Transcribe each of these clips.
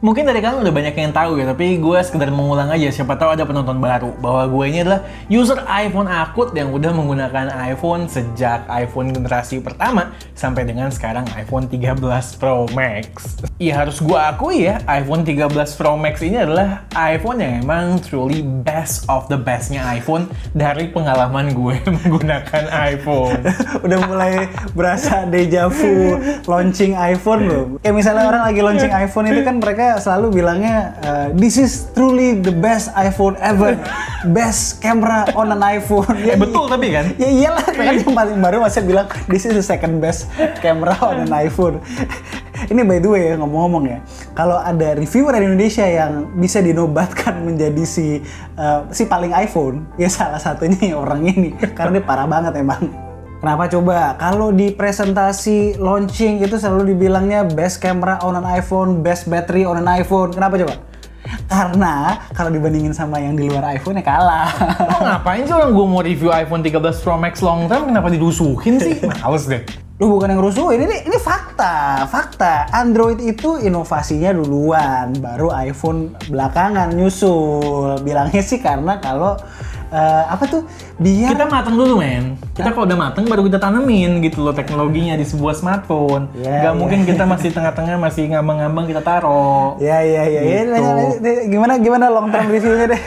Mungkin dari kalian udah banyak yang tahu ya, tapi gue sekedar mengulang aja, siapa tahu ada penonton baru bahwa gue ini adalah user iPhone akut yang udah menggunakan iPhone sejak iPhone generasi pertama sampai dengan sekarang iPhone 13 Pro Max. Ya harus gue akui ya, iPhone 13 Pro Max ini adalah iPhone yang emang truly best of the bestnya iPhone dari pengalaman gue menggunakan iPhone. Udah mulai berasa deja vu launching iPhone loh. Kayak misalnya orang lagi launching iPhone itu kan mereka selalu bilangnya this is truly the best iPhone ever, best camera on an iPhone. Betul tapi kan? Ya iyalah, kan yang paling baru masih bilang this is the second best camera on an iPhone. Ini by the way ya, ngomong-ngomong ya, kalau ada reviewer Indonesia yang bisa dinobatkan menjadi si paling iPhone, ya salah satunya orang ini, karena dia parah banget emang. Kenapa coba? Kalau di presentasi launching itu selalu dibilangnya best camera on an iPhone, best battery on an iPhone. Kenapa coba? Karena kalau dibandingin sama yang di luar iPhone ya kalah. Lo ngapain sih orang gue mau review iPhone 13 Pro Max long term, kenapa dirusuhin sih? Males deh. Lu bukan yang rusuhin, ini fakta. Android itu inovasinya duluan, baru iPhone belakangan nyusul. Bilangnya sih karena kalau biar kita mateng dulu men. Kita kalau udah mateng baru kita tanemin gitu loh teknologinya di sebuah smartphone. Gak mungkin kita masih tengah-tengah masih ngambang-ngambang kita taruh. Gitu. Gimana long term reviewnya deh.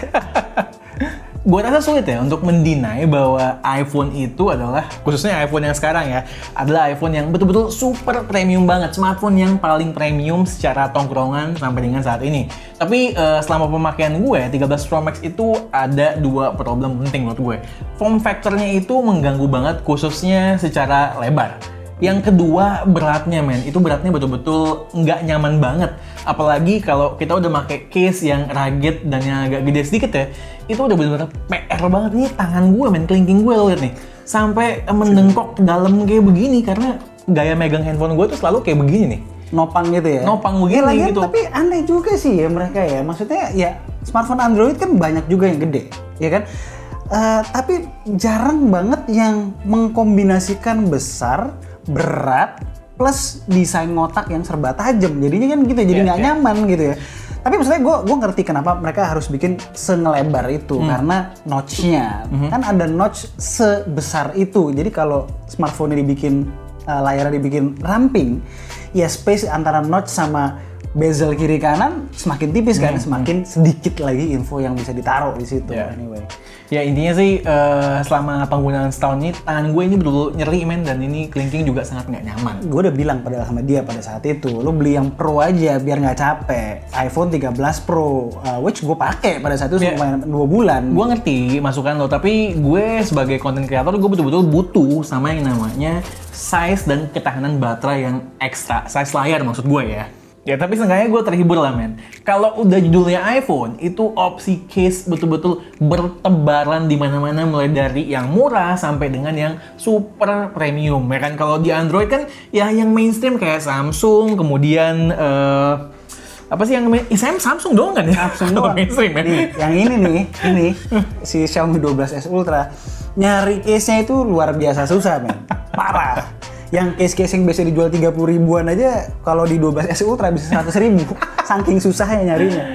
Gue rasa sulit ya untuk mendinai bahwa iPhone itu adalah, khususnya iPhone yang sekarang ya, adalah iPhone yang betul-betul super premium banget, smartphone yang paling premium secara tongkrongan sampai dengan saat ini. Tapi selama pemakaian gue, 13 Pro Max itu ada dua problem penting menurut gue. Form factor-nya itu mengganggu banget, khususnya secara lebar. Yang kedua, beratnya men, itu beratnya betul-betul nggak nyaman banget. Apalagi kalau kita udah pakai case yang rugged dan yang agak gede sedikit ya, itu udah bener-bener PR banget. Nih tangan gue men, kelingking gue lo liat nih, sampai mendengkok dalam kayak begini karena gaya megang handphone gue tuh selalu kayak begini nih. Nopang gitu ya? Nopang begini gitu. Tapi aneh juga sih ya mereka ya, maksudnya ya smartphone Android kan banyak juga yang gede, ya kan? Tapi jarang banget yang mengkombinasikan besar, berat, plus desain ngotak yang serba tajam. Jadinya kan gitu, jadi nggak nyaman gitu ya. Tapi maksudnya gue ngerti kenapa mereka harus bikin sengelebar itu, karena notch-nya. Kan ada notch sebesar itu. Jadi kalau smartphone-nya dibikin, layarnya dibikin ramping, ya space antara notch sama bezel kiri kanan semakin tipis kan, semakin sedikit lagi info yang bisa ditaruh di situ. Anyway. Ya intinya sih selama penggunaan setahun ini tangan gue ini betul-betul nyeri men, dan ini kelingking juga sangat nggak nyaman. Gue udah bilang sama dia pada saat itu, lo beli yang Pro aja biar nggak capek. iPhone 13 Pro, which gue pakai pada saat itu selama 2 bulan. Gue ngerti masukan lo, tapi gue sebagai content creator gue betul-betul butuh sama yang namanya size dan ketahanan baterai yang ekstra, size layar maksud gue ya. Ya tapi seenggaknya gue terhibur lah men. Kalau udah judulnya iPhone, itu opsi case betul-betul bertebaran di mana-mana, mulai dari yang murah sampai dengan yang super premium. Ya kan kalau di Android kan ya yang mainstream kayak Samsung, kemudian apa sih yang Samsung doang kan ya? Samsung doang. Mainstream ya. Yang ini si Xiaomi 12S Ultra, nyari case-nya itu luar biasa susah men. Parah. Yang case-case yang biasa dijual 30 ribuan aja, kalau di 12S Ultra bisa 100 ribu. Saking susahnya nyarinya.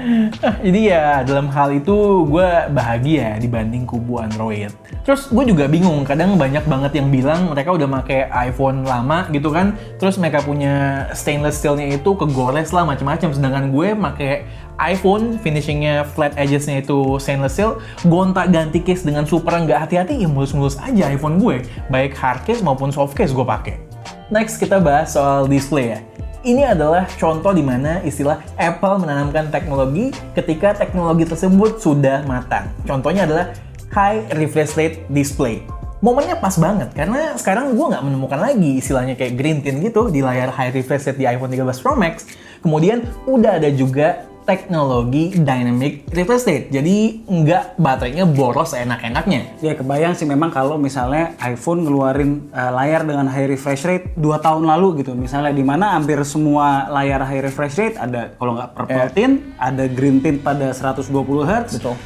Jadi ya dalam hal itu gue bahagia dibanding kubu Android. Terus gue juga bingung, kadang banyak banget yang bilang mereka udah pakai iPhone lama gitu kan, terus mereka punya stainless steel-nya itu kegores lah macam-macam, sedangkan gue pakai iPhone finishingnya flat edges-nya itu stainless steel, gonta ganti case dengan super nggak hati-hati, ya mulus-mulus aja iPhone gue, baik hard case maupun soft case gue pakai. Next kita bahas soal display ya. Ini adalah contoh di mana istilah Apple menanamkan teknologi ketika teknologi tersebut sudah matang. Contohnya adalah high refresh rate display. Momennya pas banget karena sekarang gue nggak menemukan lagi istilahnya kayak green tint gitu di layar high refresh rate di iPhone 13 Pro Max. Kemudian udah ada juga teknologi dynamic refresh rate, jadi nggak baterainya boros enak-enaknya. Ya kebayang sih memang kalau misalnya iPhone ngeluarin layar dengan high refresh rate 2 tahun lalu gitu, misalnya di mana hampir semua layar high refresh rate ada, kalau nggak purple tint, ada green tint pada 120 Hz. Betul.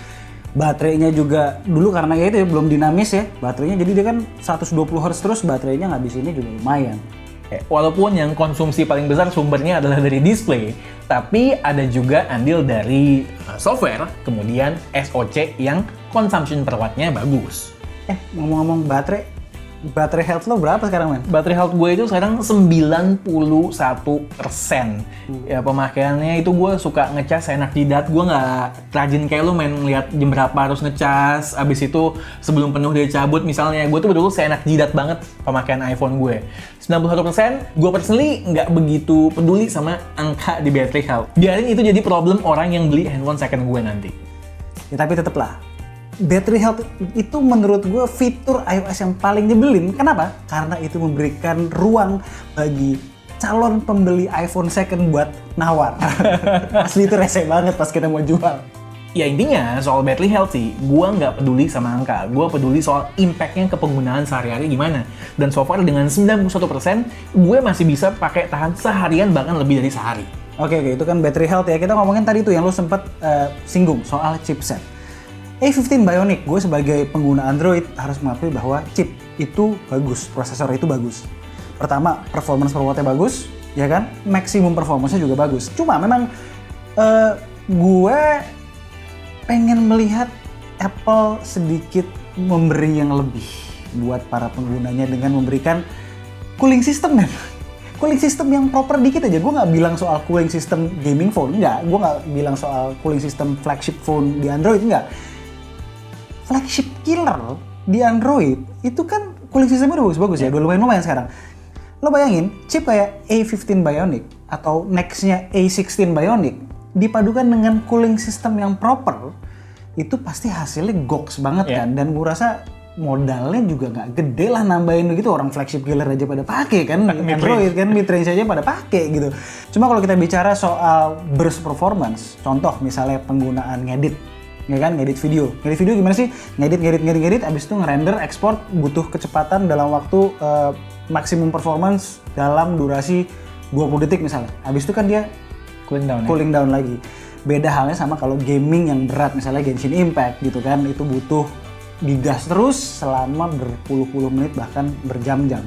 Baterainya juga dulu karena ya itu ya, belum dinamis ya baterainya, jadi dia kan 120 Hz terus, baterainya ngabisinnya juga lumayan. Walaupun yang konsumsi paling besar sumbernya adalah dari display, tapi ada juga andil dari software, kemudian SoC yang consumption per wattnya bagus. Ngomong-ngomong baterai health lo berapa sekarang, men? Baterai health gue itu sekarang 91%. Ya, pemakaiannya itu gue suka ngecas enak jidat. Gue nggak rajin kayak lu main lihat jam berapa harus ngecas. Abis itu sebelum penuh dia cabut misalnya. Gue tuh betul-betul seenak jidat banget pemakaian iPhone gue. 91%, gue personally nggak begitu peduli sama angka di battery health. Biarin itu jadi problem orang yang beli handphone second gue nanti. Ya tapi tetep lah, battery health itu menurut gue fitur iOS yang paling nyebelin. Kenapa? Karena itu memberikan ruang bagi calon pembeli iPhone second buat nawar. Asli itu rese banget pas kita mau jual. Ya intinya soal battery health sih, gue nggak peduli sama angka. Gue peduli soal impact-nya ke penggunaan sehari-hari gimana. Dan so far dengan 91%, gue masih bisa pakai tahan seharian bahkan lebih dari sehari. Oke, itu kan battery health ya. Kita ngomongin tadi tuh yang lo sempet singgung soal chipset. A15 Bionic, gue sebagai pengguna Android harus mengakui bahwa chip itu bagus, prosesor itu bagus. Pertama, performance per watt-nya bagus, ya kan? Maksimum performance-nya juga bagus. Cuma memang gue pengen melihat Apple sedikit memberi yang lebih buat para penggunanya dengan memberikan cooling system, men. Cooling system yang proper dikit aja. Gue nggak bilang soal cooling system gaming phone, enggak. Gue nggak bilang soal cooling system flagship phone di Android, enggak. Flagship killer di Android itu kan cooling systemnya udah bagus-bagus ya, udah lumayan sekarang. Lo bayangin, chip kayak A15 Bionic atau next-nya A16 Bionic dipadukan dengan cooling system yang proper, itu pasti hasilnya goks banget kan. Dan gue rasa modalnya juga nggak gede lah nambahin begitu, orang flagship killer aja pada pakai kan, Android kan mid-range aja pada pakai gitu. Cuma kalau kita bicara soal burst performance, contoh misalnya penggunaan ngedit, ya kan, ngedit video gimana sih? Ngedit, abis itu ngerender, ekspor butuh kecepatan dalam waktu maksimum performance dalam durasi 20 detik misalnya. Abis itu kan dia cooling down lagi. Beda halnya sama kalau gaming yang berat, misalnya Genshin Impact gitu kan, itu butuh digas terus selama berpuluh-puluh menit bahkan berjam-jam.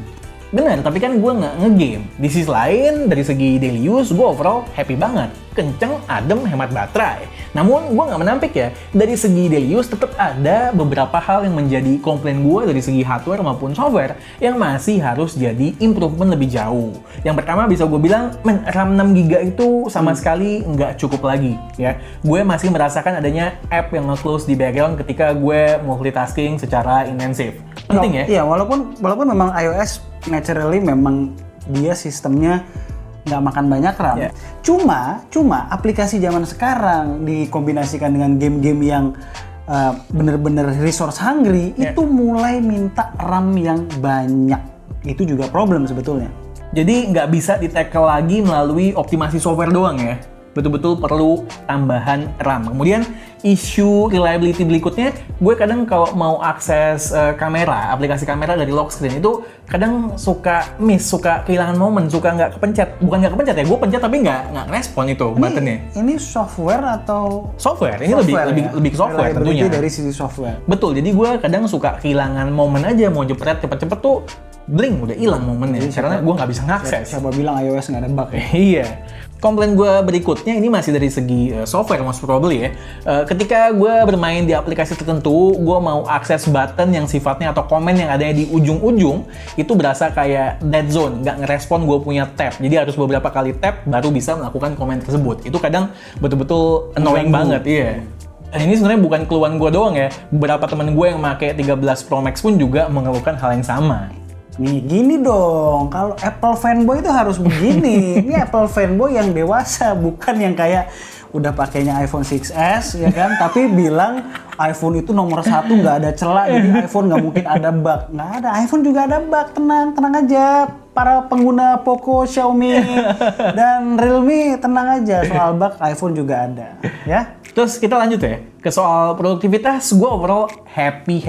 Bener, tapi kan gue nggak ngegame. Di sisi lain, dari segi daily use, gue overall happy banget. Kenceng, adem, hemat baterai. Namun, gue nggak menampik ya, dari segi daily use tetap ada beberapa hal yang menjadi komplain gue dari segi hardware maupun software yang masih harus jadi improvement lebih jauh. Yang pertama bisa gue bilang, RAM 6GB itu sama sekali nggak cukup lagi. Ya, gue masih merasakan adanya app yang nge-close di background ketika gue multitasking secara intensif. Penting ya? Iya, walaupun memang iOS naturally memang dia sistemnya nggak makan banyak RAM. Yeah. Cuma aplikasi zaman sekarang dikombinasikan dengan game-game yang bener-bener resource hungry, itu mulai minta RAM yang banyak. Itu juga problem sebetulnya. Jadi nggak bisa di-tackle lagi melalui optimasi software doang ya. Betul-betul perlu tambahan RAM. Kemudian isu reliability berikutnya, gue kadang kalau mau akses kamera, aplikasi kamera dari lock screen itu kadang suka kehilangan momen, suka nggak kepencet. Bukan nggak kepencet ya, gue pencet tapi nggak respon itu buttonnya. Ini software atau? Software, ini lebih ke software tentunya. Dari sisi software. Betul, jadi gue kadang suka kehilangan momen aja, mau jepret cepet-cepet tuh blink, udah hilang momennya. Karena gue nggak bisa ngakses. Siapa bilang iOS nggak ada bug ya? Iya. Komplain gue berikutnya ini masih dari segi software most probably ya. Ketika gue bermain di aplikasi tertentu, gue mau akses button yang sifatnya atau komen yang ada di ujung-ujung, itu berasa kayak dead zone, nggak ngerespon gue punya tab. Jadi harus beberapa kali tap baru bisa melakukan komen tersebut. Itu kadang betul-betul annoying banget, iya. Dan ini sebenarnya bukan keluhan gue doang ya. Beberapa temen gue yang pakai 13 Pro Max pun juga mengeluhkan hal yang sama. Nih gini dong, kalau Apple fanboy itu harus begini. Ini Apple fanboy yang dewasa, bukan yang kayak udah pakainya iPhone 6s ya kan, tapi bilang iPhone itu nomor 1 nggak ada celah, jadi iPhone nggak mungkin ada bug. Nggak ada, iPhone juga ada bug, tenang aja. Para pengguna Poco, Xiaomi, dan Realme tenang aja, soal bug iPhone juga ada ya. Terus kita lanjut ya, ke soal produktivitas, gue overall happy.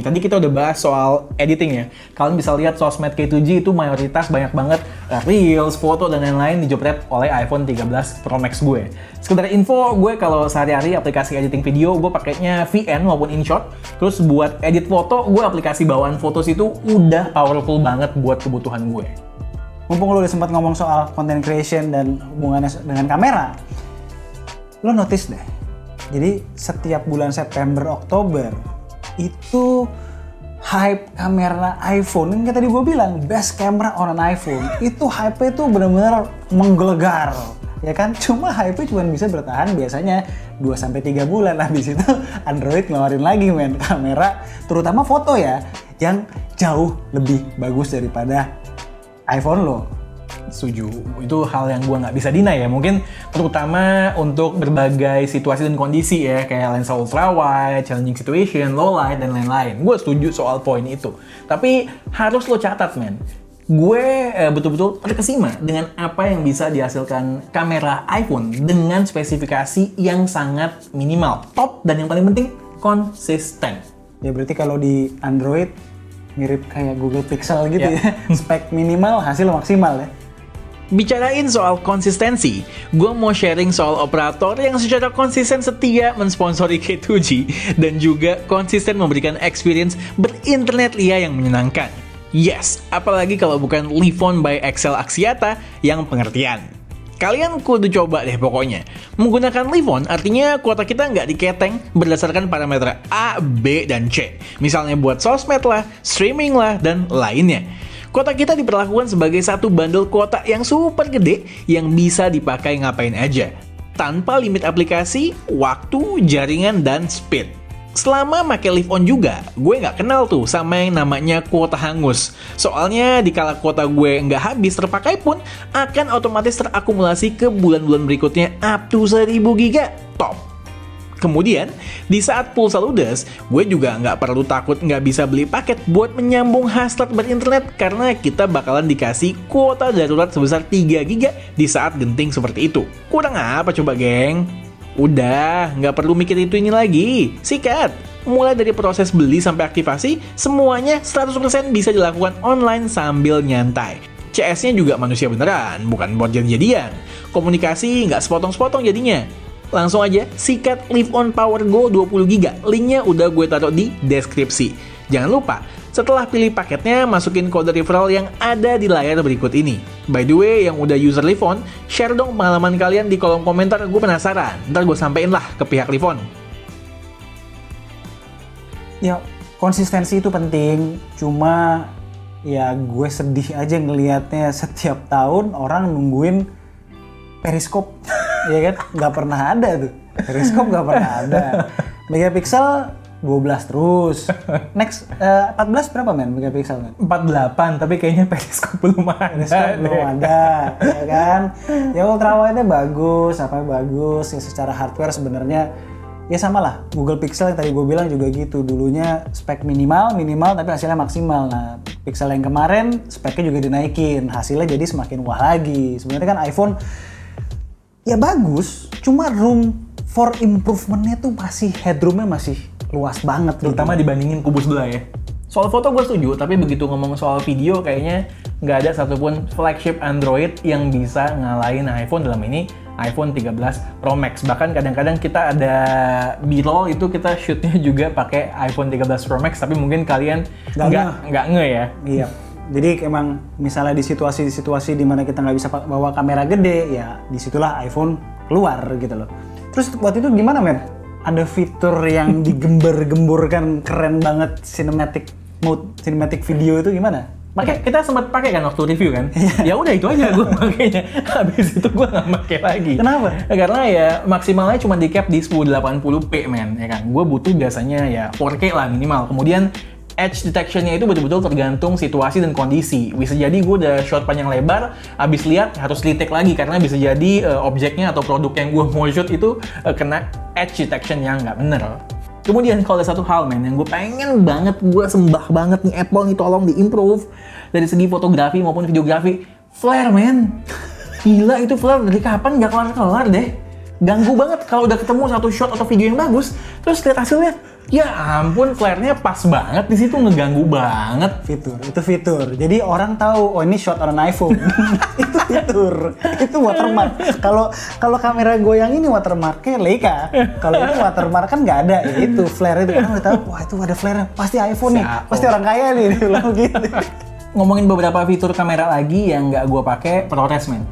Tadi kita udah bahas soal editing ya. Kalian bisa lihat sosmed K2G itu mayoritas banyak banget reels, foto, dan lain-lain dijepret oleh iPhone 13 Pro Max gue. Sekedar info, gue kalau sehari-hari aplikasi editing video, gue pakainya VN maupun InShot. Terus buat edit foto, gue aplikasi bawaan Photos itu udah powerful banget buat kebutuhan gue. mumpung lo udah sempat ngomong soal content creation dan hubungannya dengan kamera, lo notice deh. Jadi setiap bulan September, Oktober itu hype kamera iPhone, yang tadi gue bilang best camera on an iPhone, itu hype-nya tuh benar-benar menggelegar, ya kan? Cuma hype-nya cuma bisa bertahan biasanya 2-3 bulan, habis itu Android ngeluarin lagi kamera, terutama foto ya, yang jauh lebih bagus daripada iPhone lo. Setuju, itu hal yang gue nggak bisa deny ya, mungkin terutama untuk berbagai situasi dan kondisi ya, kayak lensa ultra wide, challenging situation, low light, dan lain-lain. Gue setuju soal poin itu, tapi harus lo catat men, gue betul-betul terkesima dengan apa yang bisa dihasilkan kamera iPhone dengan spesifikasi yang sangat minimal, top, dan yang paling penting konsisten. Ya berarti kalau di Android mirip kayak Google Pixel gitu ya, spek minimal, hasil maksimal ya. Bicarain soal konsistensi, gue mau sharing soal operator yang secara konsisten setia mensponsori K2G dan juga konsisten memberikan experience berinternet lia yang menyenangkan. Yes, apalagi kalau bukan Livon by XL Axiata yang pengertian. Kalian kudu coba deh pokoknya. Menggunakan Livon artinya kuota kita nggak diketeng berdasarkan parameter A, B, dan C. Misalnya buat sosmed lah, streaming lah, dan lainnya. Kuota kita diperlakukan sebagai satu bundle kuota yang super gede yang bisa dipakai ngapain aja. Tanpa limit aplikasi, waktu, jaringan, dan speed. Selama pakai Live On juga, gue nggak kenal tuh sama yang namanya kuota hangus. Soalnya dikala kuota gue nggak habis terpakai pun, akan otomatis terakumulasi ke bulan-bulan berikutnya up to 1000 giga. Top! Kemudian, di saat pulsa ludes, gue juga nggak perlu takut nggak bisa beli paket buat menyambung hasrat berinternet karena kita bakalan dikasih kuota darurat sebesar 3 giga di saat genting seperti itu. Kurang apa coba geng? Udah, nggak perlu mikir itu ini lagi. Sikat! Mulai dari proses beli sampai aktivasi, semuanya 100% bisa dilakukan online sambil nyantai. CS-nya juga manusia beneran, bukan buat jadi-jadian. Komunikasi nggak sepotong-sepotong jadinya. Langsung aja sikat Live On Power Go 20GB, linknya udah gue taruh di deskripsi. Jangan lupa, setelah pilih paketnya, masukin kode referral yang ada di layar berikut ini. By the way, yang udah user Live On, share dong pengalaman kalian di kolom komentar, gue penasaran. Ntar gue sampein lah ke pihak Live On. Ya, konsistensi itu penting, cuma ya gue sedih aja ngelihatnya setiap tahun orang nungguin periskop. Ya kan, nggak pernah ada tuh. Periskop nggak pernah ada. Megapixel 12 terus. Next 14 berapa men megapixel men? 48, tapi kayaknya periskop belum ada. Periskop belum ada, ya kan? Ya ultrawide-nya bagus, apa bagus. Ya secara hardware sebenarnya ya sama lah. Google Pixel yang tadi gue bilang juga gitu. Dulunya spek minimal tapi hasilnya maksimal. Nah, Pixel yang kemarin speknya juga dinaikin, hasilnya jadi semakin wah lagi. Sebenarnya kan iPhone ya bagus, cuma room for improvement-nya tuh masih, headroom-nya masih luas banget. Terutama gitu. dibandingin kubu sebelah ya. Soal foto gue setuju, tapi begitu ngomong soal video kayaknya nggak ada satupun flagship Android yang bisa ngalahin iPhone, dalam ini iPhone 13 Pro Max. Bahkan kadang-kadang kita ada B-roll itu kita shootnya juga pakai iPhone 13 Pro Max, tapi mungkin kalian nggak nge ya. Iya. Jadi emang misalnya di situasi di mana kita nggak bisa bawa kamera gede, ya disitulah iPhone keluar gitu loh. Terus waktu itu gimana men? Ada fitur yang digembar-gemburkan keren banget, cinematic mode, cinematic video itu gimana? Kita sempat pakai kan waktu review kan? Ya udah itu aja gue pakainya. Habis itu gue nggak pakai lagi. Kenapa? Karena ya maksimalnya cuma di cap di 1080p men, ya kan? Gue butuh biasanya ya 4K lah minimal. Kemudian edge detection-nya itu betul-betul tergantung situasi dan kondisi. Bisa jadi gue udah shot panjang lebar, abis lihat harus retake lagi karena bisa jadi objeknya atau produk yang gue mau shoot itu kena edge detection yang nggak bener. Kemudian kalau ada satu hal men yang gue pengen banget, gue sembah banget nih Apple nih tolong di-improve dari segi fotografi maupun videografi, flare men. Gila itu flare dari kapan nggak kelar-kelar deh. Ganggu banget kalau udah ketemu satu shot atau video yang bagus, terus lihat hasilnya. Ya ampun, flare-nya pas banget di situ, ngeganggu banget. Itu fitur. Jadi orang tahu, oh ini shot on an iPhone. Itu fitur. Itu watermark. Kalau kamera gue yang ini watermarknya Leica. Kalau ini watermark kan nggak ada. Ya itu flare itu orang udah tahu, wah itu ada flare. Pasti iPhone nih. Pasti orang kaya nih. Bilang gitu. ngomongin beberapa fitur kamera lagi yang nggak gue pakai, ProRes men.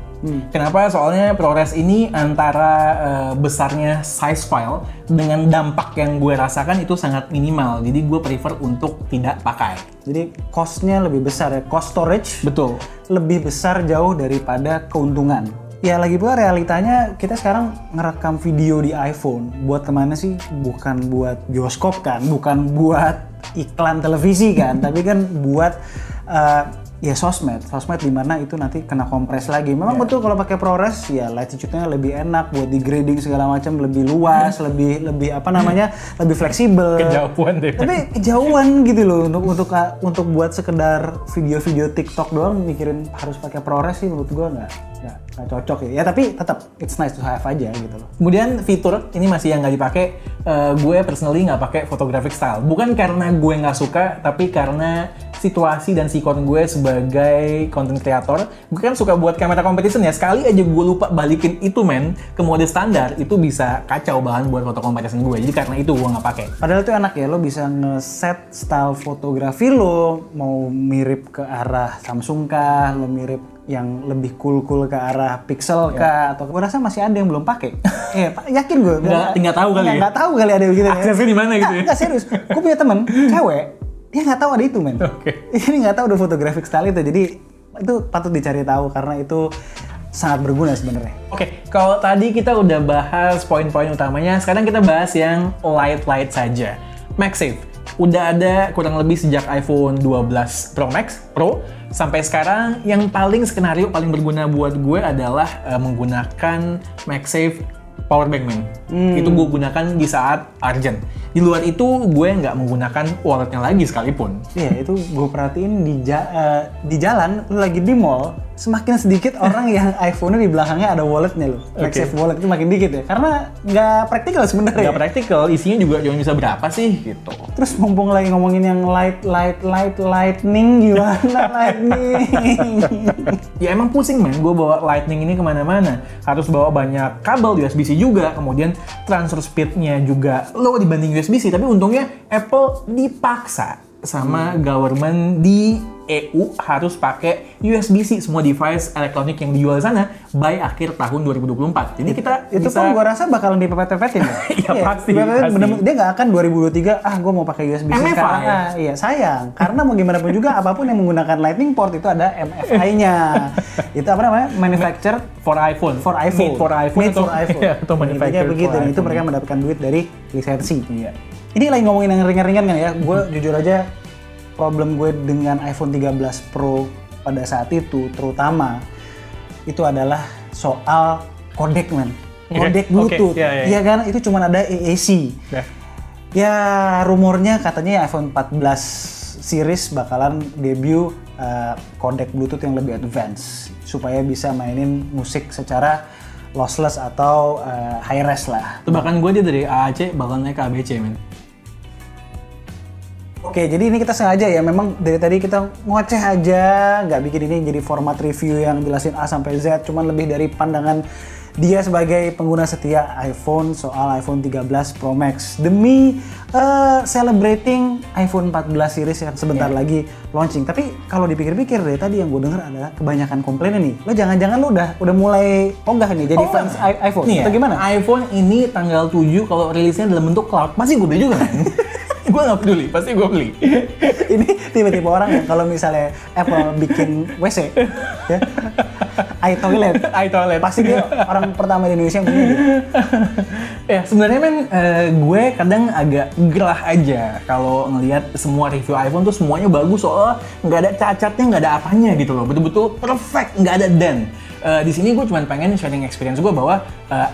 Kenapa? Soalnya ProRes ini antara besarnya size file dengan dampak yang gue rasakan itu sangat minimal. Jadi gue prefer untuk tidak pakai. Jadi cost-nya lebih besar ya, cost storage Betul. lebih besar jauh daripada keuntungan. Ya lagi pula realitanya kita sekarang ngerekam video di iPhone. Buat kemana sih? Bukan buat bioskop kan, bukan buat iklan televisi kan, tapi kan buat ya sosmed di mana itu nanti kena kompres lagi. Memang betul kalau pakai ProRes ya latitude-nya lebih enak buat di grading segala macam, lebih luas, lebih apa namanya, lebih fleksibel. Kejauhan deh. Tapi kejauhan gitu loh untuk buat sekedar video-video TikTok doang mikirin harus pakai ProRes sih menurut gua nggak cocok ya. Ya tapi tetap it's nice to have aja gitu loh. Kemudian fitur ini masih yang nggak dipakai, gue personally nggak pakai photographic style. Bukan karena gue nggak suka, tapi karena situasi dan sikon gue sebagai content creator. Gue kan suka buat kamera competition ya. Sekali aja gue lupa balikin itu men ke mode standar, itu bisa kacau bahan buat foto competition gue. Jadi karena itu gue nggak pakai. Padahal itu enak ya, lo bisa nge-set style fotografi lo, mau mirip ke arah Samsung kah, lo mirip yang lebih cool ke arah Pixel kah, atau gue rasa masih ada yang belum pakai. Yakin gue. Nggak tahu kali ya? Nggak tahu kali ada begitu. Aksesnya di mana gitu ya? Nggak serius. Gue punya temen cewek, dia nggak tahu ada itu men. Ini nggak tahu ada photographic style itu. Jadi itu patut dicari tahu karena itu sangat berguna sebenarnya. Oke, kalau tadi kita udah bahas poin-poin utamanya, sekarang kita bahas yang light saja. MagSafe udah ada kurang lebih sejak iPhone 12 Pro Max Pro sampai sekarang. Yang paling skenario paling berguna buat gue adalah menggunakan MagSafe powerbank men. Itu gue gunakan di saat urgent. Di luar itu gue nggak menggunakan walletnya lagi sekalipun. Iya, itu gue perhatiin di jalan, lu lagi di mall, semakin sedikit orang yang iPhone-nya di belakangnya ada walletnya loh. MagSafe wallet itu makin dikit ya, karena nggak praktikal sebenarnya. Nggak praktikal, isinya juga cuma bisa berapa sih gitu. Terus mumpung lagi ngomongin yang lightning gimana lightning? Ya emang pusing men, gue bawa lightning ini kemana-mana. Harus bawa banyak kabel USB-C juga, kemudian transfer speed-nya juga low dibanding USB-C. Tapi untungnya Apple dipaksa sama government di EU harus pakai USB-C semua device elektronik yang dijual sana by akhir tahun 2024. Jadi kita itu bisa... pun gue rasa bakalan dipepet-pepetin ya. Iya pasti. Bener-bener, dia nggak akan 2023 gue mau pakai USB-C MFI. sekarang. Iya sayang, karena mau gimana pun juga apapun yang menggunakan Lightning port itu ada MFI-nya. Itu apa namanya? Manufactured for iPhone. Made for iPhone. Iya, atau manufactured begitu. for Dan itu iPhone. mereka mendapatkan duit dari lisensi. Iya. Ini lagi ngomongin yang ringan-ringan kan ya. Gue jujur aja problem gue dengan iPhone 13 Pro pada saat itu terutama itu adalah soal kodek men. Kodek Bluetooth. Iya kan? Itu cuma ada AAC. Ya rumornya katanya iPhone 14 series bakalan debut kodek Bluetooth yang lebih advance supaya bisa mainin musik secara lossless atau high res lah. Tebakan gue dia dari AAC bakal naik ke ABC men. Oke, jadi ini kita sengaja ya, memang dari tadi kita ngoceh aja, nggak bikin ini jadi format review yang jelasin A sampai Z, cuman lebih dari pandangan dia sebagai pengguna setia iPhone soal iPhone 13 Pro Max demi celebrating iPhone 14 series yang sebentar lagi launching. Tapi kalau dipikir-pikir dari tadi yang gue dengar adalah kebanyakan komplainnya nih. Lo jangan-jangan lo udah mulai ogah nih jadi fans iPhone nih atau ya, gimana? iPhone ini tanggal 7 kalau rilisnya dalam bentuk cloud, masih gue beli juga kan? Gue nggak peduli, pasti gue beli. Ini tipe-tipe orang yang kalau misalnya Apple bikin WC, ya, iToilet, pasti dia orang pertama di Indonesia yang punya dia. Ya sebenarnya men, gue kadang agak gerah aja kalau ngelihat semua review iPhone tuh semuanya bagus soalnya nggak ada cacatnya, nggak ada apanya gitu loh, betul-betul perfect, nggak ada dent. Di sini gue cuma pengen sharing experience gue bahwa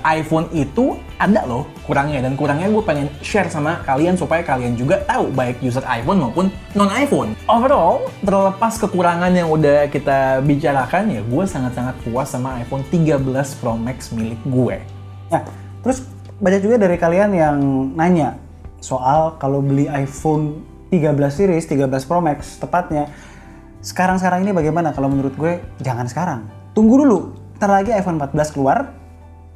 iPhone itu ada loh kurangnya, dan kurangnya gue pengen share sama kalian supaya kalian juga tahu baik user iPhone maupun non iPhone. Overall, terlepas kekurangan yang udah kita bicarakan ya, gue sangat-sangat puas sama iPhone 13 Pro Max milik gue. Nah, terus banyak juga dari kalian yang nanya soal kalau beli iPhone 13 series, 13 Pro Max tepatnya, sekarang-sekarang ini bagaimana? Kalau menurut gue, jangan sekarang. Tunggu dulu, ntar lagi iPhone 14 keluar,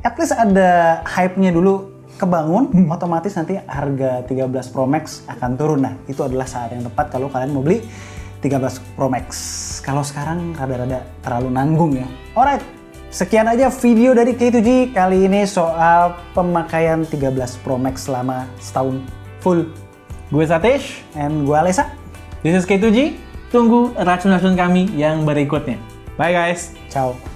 at least ada hype-nya dulu kebangun, otomatis nanti harga 13 Pro Max akan turun. Nah, itu adalah saat yang tepat kalau kalian mau beli 13 Pro Max. Kalau sekarang rada-rada terlalu nanggung ya. Alright, sekian aja video dari K2G kali ini soal pemakaian 13 Pro Max selama setahun full. Gue Satish, And gue Alesa. this is K2G. Tunggu racun-racun kami yang berikutnya. Bye guys. Ciao.